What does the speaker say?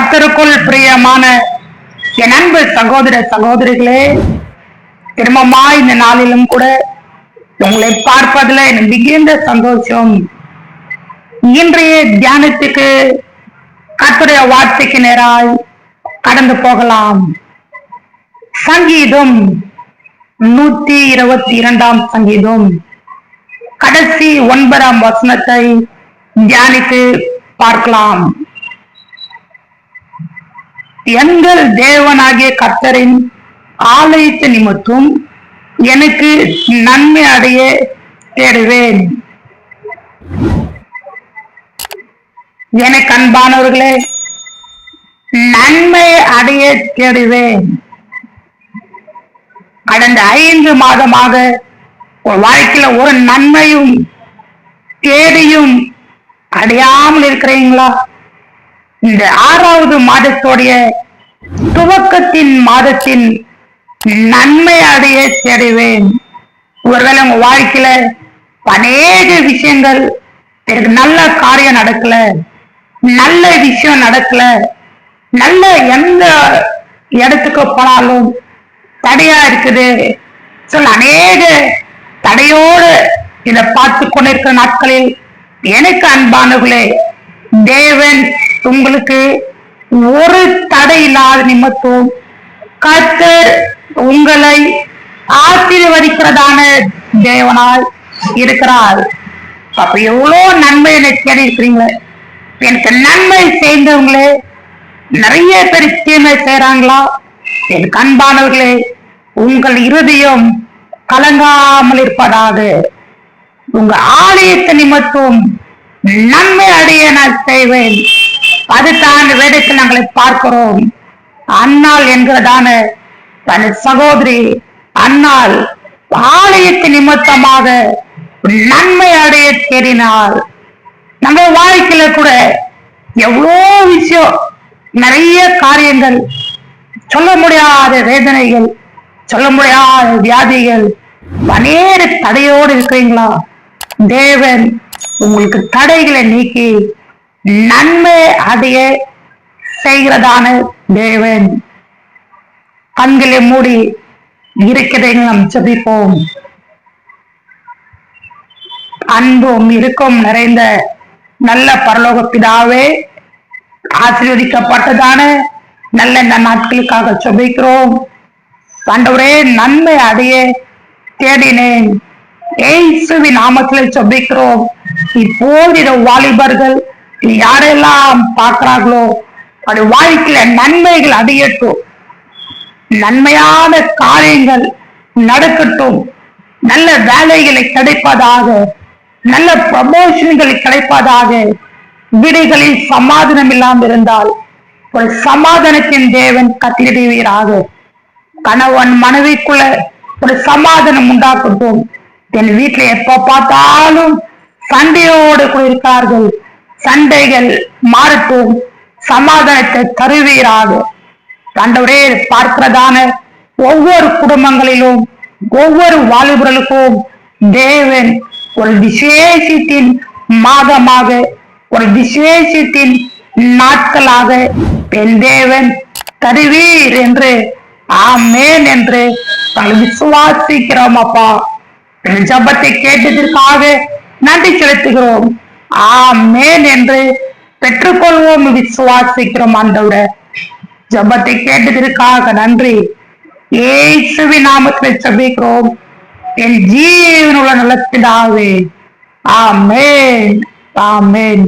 கர்த்தருக்குள் பிரியமான என் அன்பு சகோதர சகோதரிகளே, திரும்பமா இந்த நாளிலும் கூட உங்களை பார்ப்பதில் எனக்கு மிகுந்த சந்தோஷம். இன்றைய தியானத்துக்கு கர்த்தருடைய வார்த்தைக்கு நேராய் கடந்து போகலாம். சங்கீதம் 122 சங்கீதம் கடைசி 9 வசனத்தை தியானித்து பார்க்கலாம். எங்கள் தேவனாகிய கர்த்தரின் ஆலயத்து நிமித்தம் எனக்கு நன்மை அடைய தேடுவேன். எனக்கு அன்பானவர்களே, நன்மை அடைய தேடுவேன். கடந்த 5 மாதமாக ஒரு வாழ்க்கையில ஒரு நன்மையும் தேடியும் அடையாமல் இருக்கிறீங்களா? இந்த 6வது மாதத்தோடைய துவக்கத்தின் மாதத்தின் நன்மை அடைய தேடுவேன். ஒருவேளை உங்க வாழ்க்கையில அநேக விஷயங்கள் எனக்கு நல்ல காரியம் நடக்கல, நல்ல விஷயம் நடக்கல, நல்ல எந்த இடத்துக்கு போனாலும் தடையா இருக்குது. சொல்ல அநேக தடையோடு இதை பார்த்து கொண்டிருக்கிற நாட்களில் எனக்கு அன்பானவர்களே, தேவன் உங்களுக்கு ஒரு தடை இல்லாத நிமித்தம் கர்த்தர் உங்களை ஆசீர்வதிக்கிறதான தேவனாய் இருக்கிறார். அப்ப எவ்வளவு நன்மை எனக்கு தேடி இருக்கிறீங்களே. எனக்கு நன்மை செய்தவங்களே நிறைய பேர் தீமை செய்யறாங்களா? எனக்கு அன்பானவர்களே, உங்கள் இருதயம் கலங்காமல் இருப்பதாக. உங்க ஆலயத்தை நிமித்தம் நன்மை அடைய நான் செய்வேன். அதுதான் வேதத்தில் நாங்களை பார்க்கிறோம். அன்னாள் என்கிறதான தன் சகோதரி அன்னாள் ஆலயத்து நிமித்தமாக நன்மை அடைய தேடினாள். நம்ம வாழ்க்கையில கூட எவ்வளோ விஷயம், நிறைய காரியங்கள், சொல்ல முடியாத வேதனைகள், சொல்ல முடியாத வியாதிகள், அநேக தடையோடு இருக்கிறீங்களா? தேவன் உங்களுக்கு தடைகளை நீக்கி நன்மை அடைய செய்கிறதான தேவன். கண்களை மூடி இருக்கிறதை நாம் ஜெபிப்போம். அன்பும் இருக்கும் நிறைந்த நல்ல பரலோக பிதாவே, ஆசீர்வதிக்கப்பட்டதான நல்ல இந்த நாட்களுக்காக ஜெபிக்கிறோம். ஆண்டவரே, நன்மை அடைய தேடினேன். இயேசுவின் நாமத்தில் ஜெபிக்கிறோம். இப்போது இந்த வாலிபர்கள் யாரெல்லாம் பார்க்கிறார்களோ அது வாழ்க்கையில நன்மைகள் அடையட்டும், நன்மையான காரியங்கள் நடக்கட்டும், நல்ல வேலைகளை கிடைப்பதாக, நல்ல ப்ரமோஷன்கள் கிடைப்பதாக. வீடுகளில் சமாதானம் இல்லாமல் இருந்தால் ஒரு சமாதானத்தின் தேவன் கட்டளையிடுவீராக. கணவன் மனைவிக்குள்ள ஒரு சமாதானம் உண்டாக்கட்டும். என் வீட்டுல எப்ப பார்த்தாலும் சண்டையோடு கூட இருக்கிறார்கள், சண்டைகள் மாறட்டும், சமாதானத்தை தருவீராக. ஆண்டவரே, பார்க்கிறதான ஒவ்வொரு குடும்பங்களிலும் ஒவ்வொரு வாலிபர்களுக்கும் தேவன் ஒரு விசேஷத்தின் மாதமாக, ஒரு விசேஷத்தின் நாட்களாக என் தேவன் தருவீர் என்று ஆமேன் என்று நாங்கள் விசுவாசிக்கிறோம். அப்பா, ஜபத்தை கேட்டதற்காக நன்றி செலுத்துகிறோம். ஆமேன் என்று பெற்றுக்கொள்வோம், விசுவாசிக்கிறோம். ஆண்டவரே, ஜபத்தை கேட்டதற்காக நன்றி. இயேசுவின் நாமத்தில் ஜெபிக்கிறோம் என் ஜீவனுள்ள நல்ல பிதாவே. ஆமேன், ஆமேன்.